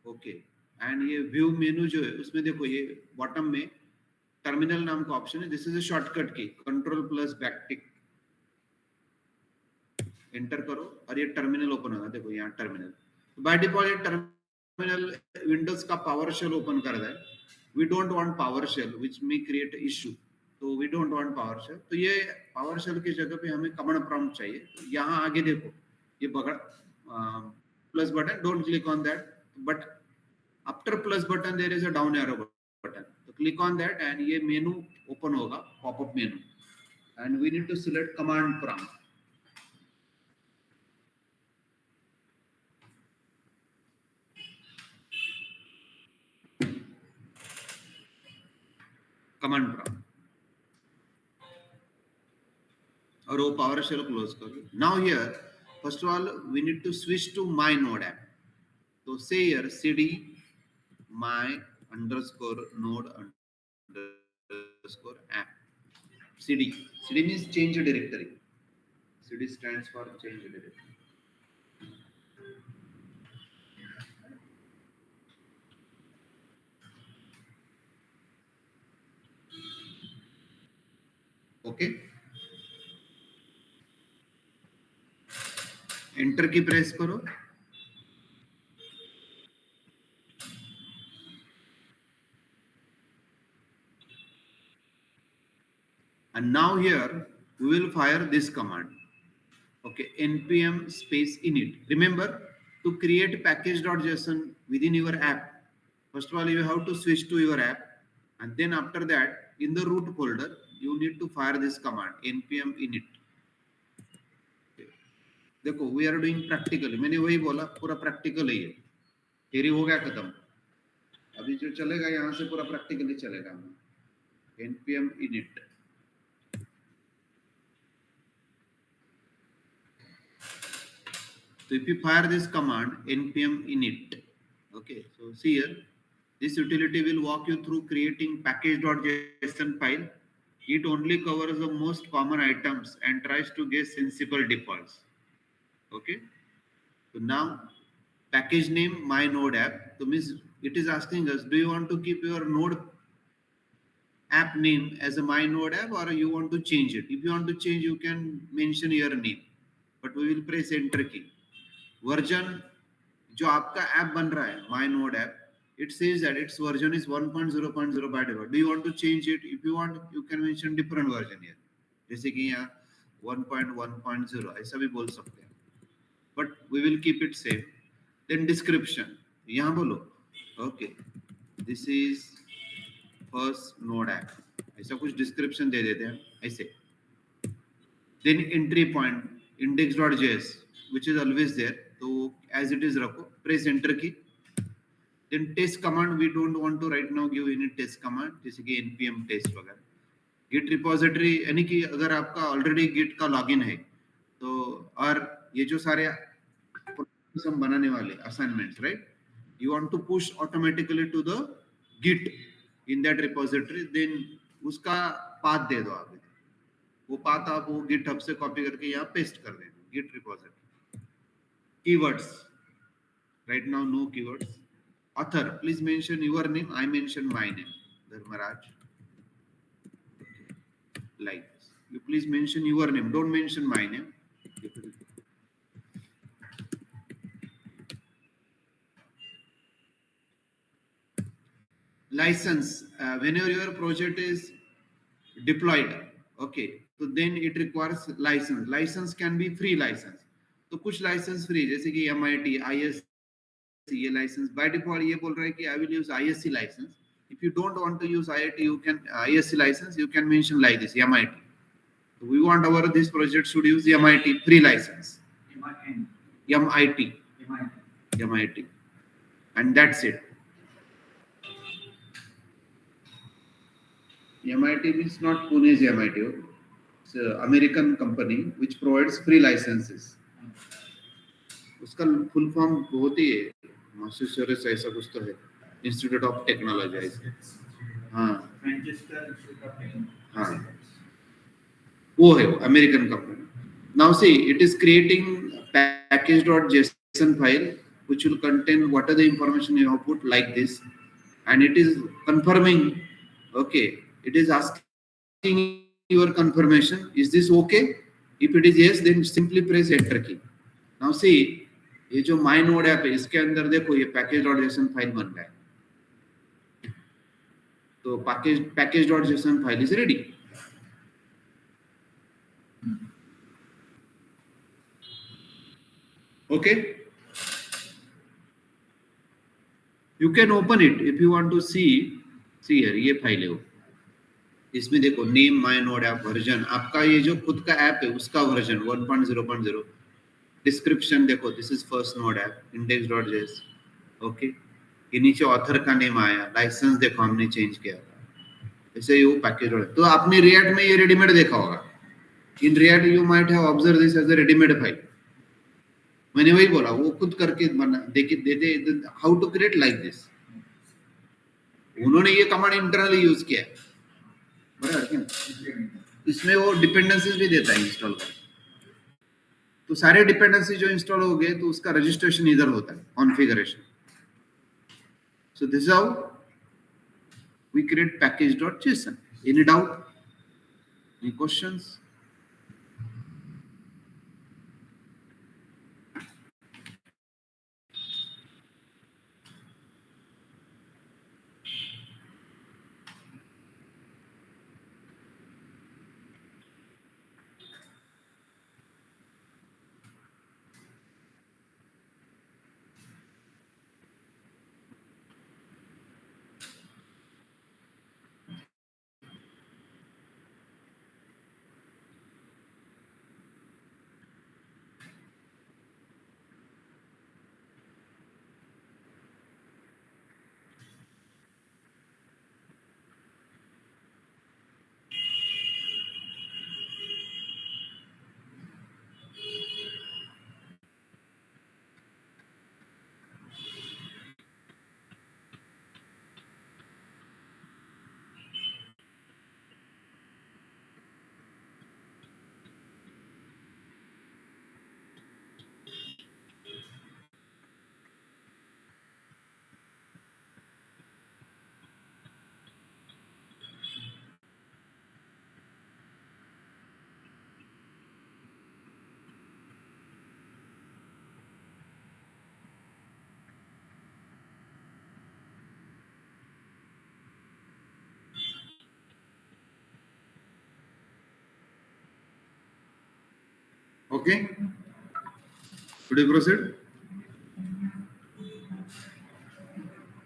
Okay. And ये view menu जो है, उसमें देखो ये bottom में terminal नाम का option है. This is a shortcut key, control plus backtick enter करो और ये टर्मिनल ओपन होगा. देखो यहाँ टर्मिनल. बाय डिफॉल्ट ये टर्मिनल विंडोज का पावर शेल ओपन कर रहा है. We don't want PowerShell which may create issue. तो we don't want PowerShell. तो ये पावर शेल की जगह पे हमें कमांड प्रॉम्प्ट चाहिए. तो यहाँ आगे देखो ये बगड़ plus button, don't click on that, but after plus button there is a down arrow button. So click on that and ये menu open होगा, pop-up menu, and we need to select command prompt. Command prompt. और वो PowerShell close कर दो. Now here, first of all, we need to switch to my node app. So say here cd my underscore node underscore app. cd means change directory. cd stands for change directory. Okay, enter की press करो. And now here we will fire this command. Okay, npm space init. Remember, to create package.json within your app, first of all you have to switch to your app, and then after that in the root folder you need to fire this command npm init. देखो we are doing practically, मैंने वही बोला पूरा practical ही है, theory हो गया खत्म, अभी जो चलेगा यहाँ से पूरा प्रैक्टिकली चलेगा. npm init. So if you fire this command npm init, okay, so see here, this utility will walk you through creating package.json file. It only covers the most common items and tries to guess sensible defaults. Okay, so now package name my node app. So means it is asking us, do you want to keep your node app name as a my node app or you want to change it? If you want to change, you can mention your name, but we will press enter key. Version जो आपका app बन रहा है my node app, it says that its version is 1.0.0 by default. Do you want to change it? If you want, you can mention different version here. जैसे कि यहाँ 1.1.0 ऐसा भी बोल सकते हैं, but we will keep it same. Then description यहाँ बोलो, okay, this is first node app, ऐसा कुछ description दे देते हैं ऐसे. Then entry point index.js which is always there, तो as it is रखो, press enter key. Then test command, we don't want to right now give any test command, जैसे कि npm test वगैरह. git repository यानी कि अगर आपका already git का लॉगिन है तो, और ये जो सारे हम बनाने वाले assignments, right, you want to push automatically to the git in that repository, then उसका path दे दो आप, वो पाथ आप वो गिटहब से कॉपी करके यहाँ पेस्ट कर दें git repository. Keywords right now no keywords. Author please mention your name, I mention my name Dharmraj, like you please mention your name, don't mention my name. license, whenever your project is deployed, okay, so then it requires license. License can be free license, तो कुछ license free जैसे कि MIT, ISC, ये license by default ये बोल रहा है कि I will use ISC license. If you don't want to use IIT, you can ISC license, you can mention like this MIT. So we want our this project should use MIT free license. MIT, and that's it. MIT means not Pune's MIT. It's an American company which provides free licenses. उसका full form बहुत ही है, Massachusetts ऐसा कुछ तो है, institute of technology. हाँ हाँ वो है American company. Now see, it is creating package.json file which will contain what are the information you have put like this, and it is confirming. Okay, it is asking your confirmation, is this okay? If it is yes, then simply press enter key. Now see, ये जो my node app है इसके अंदर देखो ये package.json file बन रहा है, तो package.json file is ready. Okay, you can open it if you want to see here, ये फाइल है वो, इसमें देखो name my node app, version आपका ये जो खुद का ऐप है उसका वर्जन 1.0.0. डिस्क्रिप्शन देखो, this is first node app index.js. Okay, ये नीचे ऑथर का नेम आया, लाइसेंस देखो हमने चेंज किया था, ऐसे ये वो पैकेज. तो आपने रिएक्ट में ये रेडीमेड देखा होगा, in React you might have observe this as a readymade file. मैंने वही बोला, वो खुद करके बना देखे देते how to create like this. उन्होंने ये कमांड इंटरनली यूज किया है, बराबर क्या, इसमें वो डिपेंडेंसीज भी देता है इंस्टॉल कर, तो सारे डिपेंडेंसी जो इंस्टॉल हो गए तो उसका रजिस्ट्रेशन इधर होता है, configuration. So this is how we create package.json. Any doubt? Any questions? Okay. Could you proceed?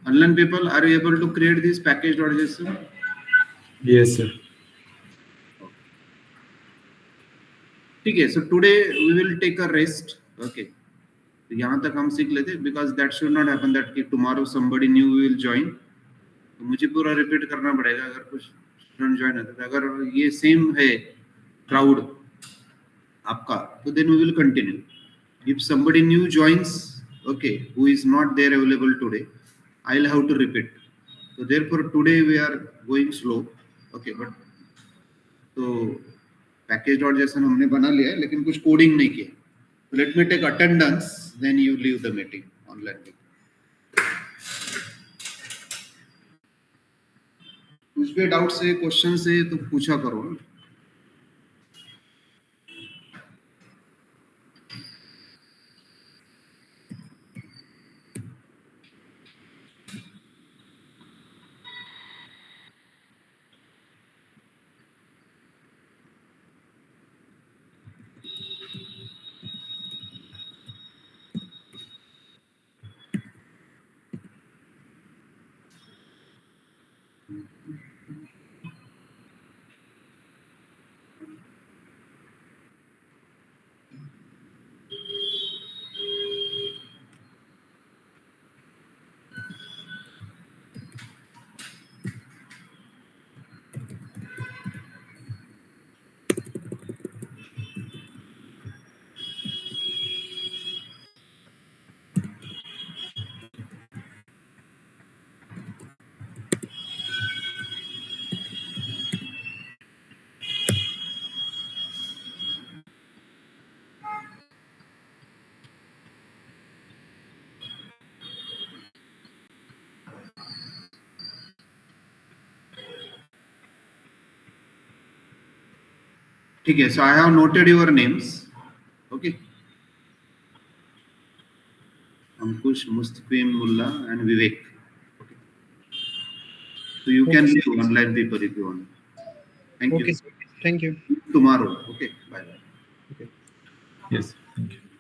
Online people, are you able to create this package.json? Yes, sir. Okay, so today we will take a rest. Okay. तो यहाँ तक हम सीख लेते because that should not happen that कि tomorrow somebody new will join, तो मुझे पूरा रिपीट करना पड़ेगा अगर कुछ स्टूडेंट ज्वाइन होते हैं। अगर ये सेम है क्राउड आपका तो then we will continue. If somebody new joins, okay, who is not there available today, I will have to repeat. तो therefore today we are going slow. Okay, but तो पैकेज.json हमने बना लिया है लेकिन कुछ कोडिंग नहीं किया। Let me take attendance, then you leave the meeting online. कुछ भी डाउट से क्वेश्चन से तो पूछा करो ना। ठीक है, so I have noted your names. Okay. Ankush, Mustaqim, Mullah, and Vivek. Okay. So you can Okay. leave online people if you want. Thank Okay, you. sir. Thank you. Tomorrow. Okay. Bye bye. Okay. Yes. Thank you.